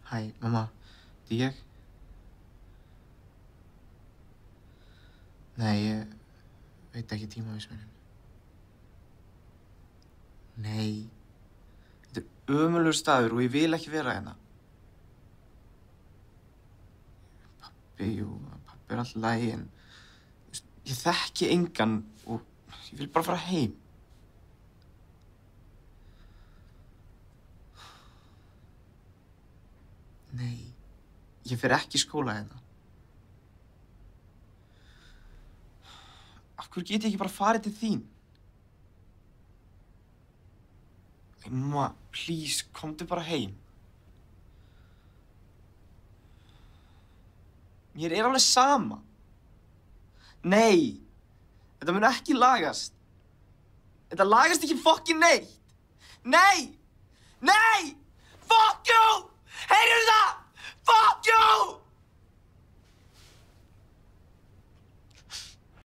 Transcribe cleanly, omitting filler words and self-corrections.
Hæ, mamma, þetta er ég. Nei, ég veit ekki tímavísmunin. Nei, þetta er ömurlegur staður og ég vil ekki vera hérna. Pabbi er alltaf lagi, en ég þekki engan og ég vil bara fara heim. Nei, ég fer ekki í skóla hérna. Af hverju get ég ekki bara farið til þín? Mamma, please, komdu bara heim. Mér er alveg sama. Nei, þetta mun ekki lagast. Þetta lagast ekki fokkin neitt. Nei!